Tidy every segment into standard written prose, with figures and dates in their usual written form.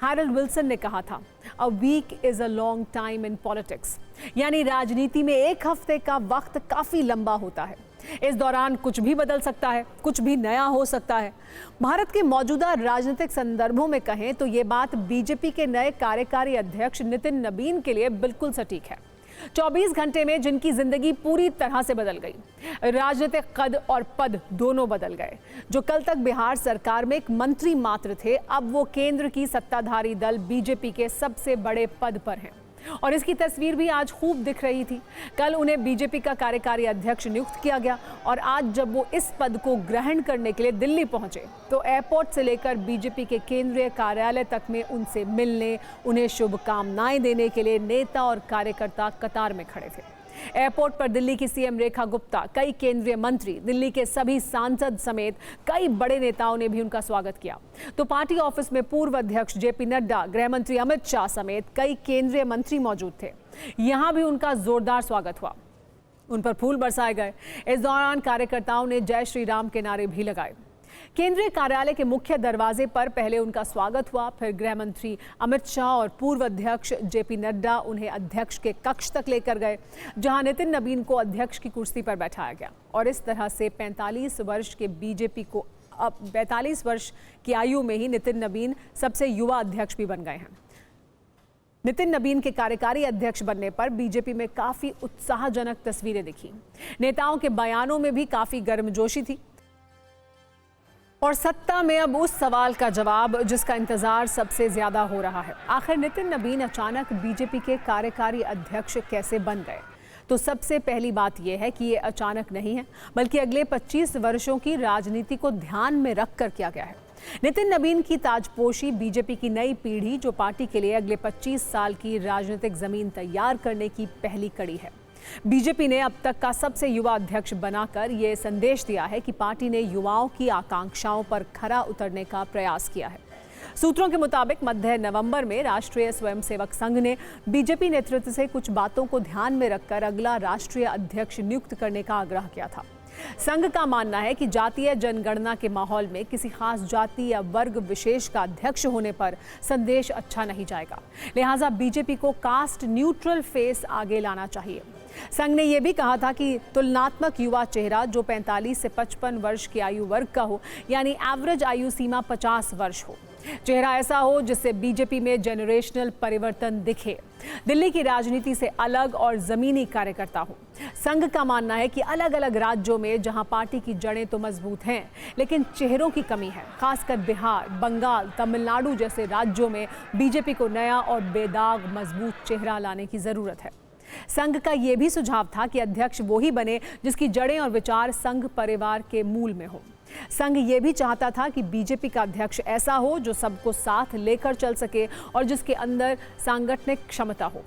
Harald Wilson ने कहा था, a week is a long time in politics, यानी राजनीति में एक हफ्ते का वक्त काफी लंबा होता है। इस दौरान कुछ भी बदल सकता है, कुछ भी नया हो सकता है। भारत के मौजूदा राजनीतिक संदर्भों में कहें तो ये बात बीजेपी के नए कार्यकारी अध्यक्ष नितिन नबीन के लिए बिल्कुल सटीक है। 24 घंटे में जिनकी जिंदगी पूरी तरह से बदल गई, राजनीतिक कद और पद दोनों बदल गए। जो कल तक बिहार सरकार में एक मंत्री मात्र थे, अब वो केंद्र की सत्ताधारी दल बीजेपी के सबसे बड़े पद पर हैं और इसकी तस्वीर भी आज खूब दिख रही थी। कल उन्हें बीजेपी का कार्यकारी अध्यक्ष नियुक्त किया गया और आज जब वो इस पद को ग्रहण करने के लिए दिल्ली पहुंचे तो एयरपोर्ट से लेकर बीजेपी के केंद्रीय कार्यालय तक में उनसे मिलने, उन्हें शुभकामनाएं देने के लिए नेता और कार्यकर्ता कतार में खड़े थे। एयरपोर्ट पर दिल्ली की सीएम रेखा गुप्ता, कई केंद्रीय मंत्री, दिल्ली के सभी सांसद समेत कई बड़े नेताओं ने भी उनका स्वागत किया। तो पार्टी ऑफिस में पूर्व अध्यक्ष जेपी नड्डा, गृह मंत्री अमित शाह समेत कई केंद्रीय मंत्री मौजूद थे। यहां भी उनका जोरदार स्वागत हुआ, उन पर फूल बरसाए गए। इस दौरान कार्यकर्ताओं ने जय श्री राम के नारे भी लगाए। केंद्रीय कार्यालय के मुख्य दरवाजे पर पहले उनका स्वागत हुआ, फिर गृह मंत्री अमित शाह और पूर्व अध्यक्ष जेपी नड्डा उन्हें अध्यक्ष के कक्ष तक लेकर गए, जहां नितिन नबीन को अध्यक्ष की कुर्सी पर बैठाया गया। और इस तरह से 45 वर्ष के बीजेपी को अब 45 वर्ष की आयु में ही नितिन नबीन सबसे युवा अध्यक्ष भी बन गए हैं। नितिन नबीन के कार्यकारी अध्यक्ष बनने पर बीजेपी में काफी उत्साहजनक तस्वीरें दिखी। नेताओं के बयानों में भी काफी गर्मजोशी थी और सत्ता में अब उस सवाल का जवाब जिसका इंतजार सबसे ज्यादा हो रहा है, आखिर नितिन नबीन अचानक बीजेपी के कार्यकारी अध्यक्ष कैसे बन गए? तो सबसे पहली बात यह है कि ये अचानक नहीं है, बल्कि अगले 25 वर्षों की राजनीति को ध्यान में रखकर किया गया है। नितिन नबीन की ताजपोशी बीजेपी की नई पीढ़ी जो पार्टी के लिए अगले 25 साल की राजनीतिक जमीन तैयार करने की पहली कड़ी है। बीजेपी ने अब तक का सबसे युवा अध्यक्ष बनाकर यह संदेश दिया है कि पार्टी ने युवाओं की आकांक्षाओं पर खरा उतरने का प्रयास किया है। सूत्रों के मुताबिक मध्य नवंबर में राष्ट्रीय स्वयंसेवक संघ ने बीजेपी नेतृत्व से कुछ बातों को ध्यान में रखकर अगला राष्ट्रीय अध्यक्ष नियुक्त करने का आग्रह किया था। संघ का मानना है कि जातीय जनगणना के माहौल में किसी खास जाति या वर्ग विशेष का अध्यक्ष होने पर संदेश अच्छा नहीं जाएगा, लिहाजा बीजेपी को कास्ट न्यूट्रल फेस आगे लाना चाहिए। संघ ने यह भी कहा था कि तुलनात्मक युवा चेहरा जो 45 से 55 वर्ष की आयु वर्ग का हो, यानी एवरेज आयु सीमा 50 वर्ष हो। चेहरा ऐसा हो जिससे बीजेपी में जेनरेशनल परिवर्तन दिखे, दिल्ली की राजनीति से अलग और जमीनी कार्यकर्ता हो। संघ का मानना है कि अलग अलग राज्यों में जहां पार्टी की जड़ें तो मजबूत हैं, लेकिन चेहरों की कमी है। खासकर बिहार, बंगाल, तमिलनाडु जैसे राज्यों में बीजेपी को नया और बेदाग मजबूत चेहरा लाने की जरूरत है। संघ का यह भी सुझाव था कि अध्यक्ष वही बने जिसकी जड़ें और विचार संघ परिवार के मूल में हो। संघ ये भी चाहता था कि बीजेपी का अध्यक्ष ऐसा हो जो सबको साथ लेकर चल सके और जिसके अंदर सांगठनिक क्षमता हो।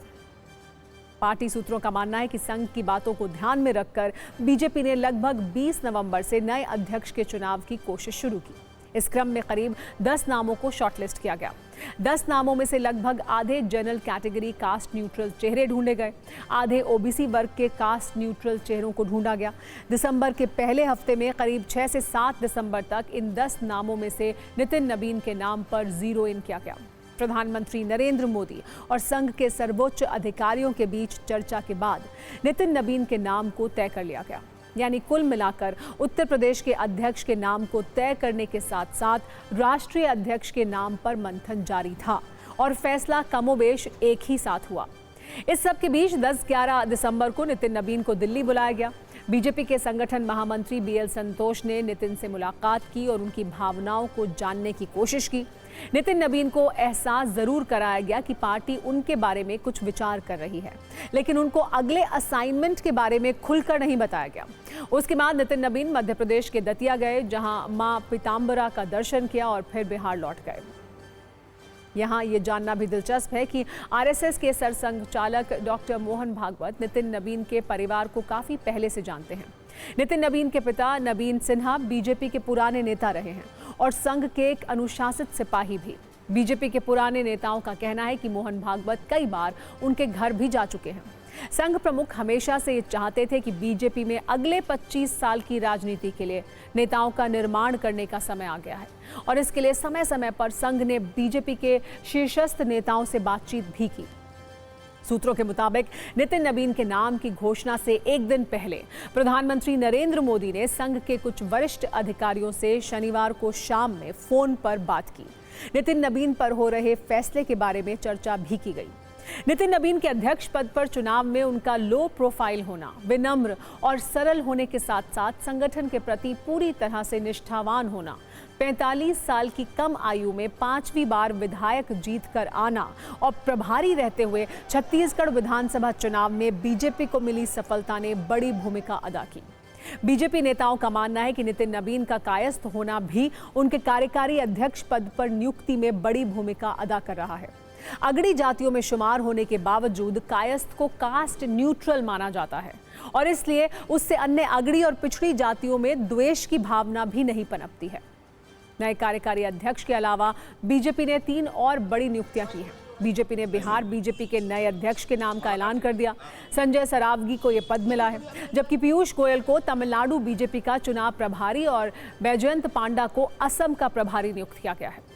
पार्टी सूत्रों का मानना है कि संघ की बातों को ध्यान में रखकर बीजेपी ने लगभग 20 नवंबर से नए अध्यक्ष के चुनाव की कोशिश शुरू की। इस क्रम में करीब 10 नामों को शॉर्टलिस्ट किया गया। 10 नामों में से लगभग आधे जनरल कैटेगरी कास्ट न्यूट्रल चेहरे ढूंढे गए, आधे ओबीसी वर्ग के कास्ट न्यूट्रल चेहरों को ढूंढा गया। दिसंबर के पहले हफ्ते में करीब 6 से 7 दिसंबर तक इन 10 नामों में से नितिन नबीन के नाम पर जीरो इन किया गया। प्रधानमंत्री नरेंद्र मोदी और संघ के सर्वोच्च अधिकारियों के बीच चर्चा के बाद नितिन नबीन के नाम को तय कर लिया गया। यानी कुल मिलाकर उत्तर प्रदेश के अध्यक्ष के नाम को तय करने के साथ साथ राष्ट्रीय अध्यक्ष के नाम पर मंथन जारी था और फैसला कमोबेश एक ही साथ हुआ। इस सब के बीच 10-11 दिसंबर को नितिन नबीन को दिल्ली बुलाया गया। बीजेपी के संगठन महामंत्री बीएल संतोष ने नितिन से मुलाकात की और उनकी भावनाओं को जानने की कोशिश की। नितिन नबीन को एहसास जरूर कराया गया कि पार्टी उनके बारे में कुछ विचार कर रही है, लेकिन उनको अगले असाइनमेंट के बारे में खुलकर नहीं बताया गया। उसके बाद नितिन नबीन मध्य प्रदेश के दतिया गए, जहां मां पीताम्बरा का दर्शन किया और फिर बिहार लौट गए। यहाँ ये जानना भी दिलचस्प है कि आरएसएस के सरसंघचालक डॉक्टर मोहन भागवत नितिन नबीन के परिवार को काफी पहले से जानते हैं। नितिन नबीन के पिता नबीन सिन्हा बीजेपी के पुराने नेता रहे हैं और संघ के एक अनुशासित सिपाही भी। बीजेपी के पुराने नेताओं का कहना है कि मोहन भागवत कई बार उनके घर भी जा चुके हैं। संघ प्रमुख हमेशा से ये चाहते थे कि बीजेपी में अगले 25 साल की राजनीति के लिए नेताओं का निर्माण करने का समय आ गया है और इसके लिए समय समय पर संघ ने बीजेपी के शीर्षस्थ नेताओं से बातचीत भी की। सूत्रों के मुताबिक नितिन नबीन के नाम की घोषणा से एक दिन पहले प्रधानमंत्री नरेंद्र मोदी ने संघ के कुछ वरिष्ठ अधिकारियों से शनिवार को शाम में फोन पर बात की। नितिन नबीन पर हो रहे फैसले के बारे में चर्चा भी की गई। नितिन नबीन के अध्यक्ष पद पर चुनाव में उनका लो प्रोफाइल होना, विनम्र और सरल होने के साथ साथ संगठन के प्रति पूरी तरह से निष्ठावान होना, 45 साल की कम आयु में 5वीं बार विधायक जीत कर आना और प्रभारी रहते हुए छत्तीसगढ़ विधानसभा चुनाव में बीजेपी को मिली सफलता ने बड़ी भूमिका अदा की। बीजेपी नेताओं का मानना है कि नितिन नबीन का कायस्थ होना भी उनके कार्यकारी अध्यक्ष पद पर नियुक्ति में बड़ी भूमिका अदा कर रहा है। अगड़ी जातियों में शुमार होने के बावजूद कायस्थ को कास्ट न्यूट्रल माना जाता है और इसलिए उससे अन्य अगड़ी और पिछड़ी जातियों में द्वेष की भावना भी नहीं पनपती है। नए कार्यकारी अध्यक्ष के अलावा बीजेपी ने 3 और बड़ी नियुक्तियां की हैं। बीजेपी ने बिहार बीजेपी के नए अध्यक्ष के नाम का ऐलान कर दिया। संजय सरावगी को यह पद मिला है, जबकि पीयूष गोयल को तमिलनाडु बीजेपी का चुनाव प्रभारी और बैजयंत पांडा को असम का प्रभारी नियुक्त किया गया है।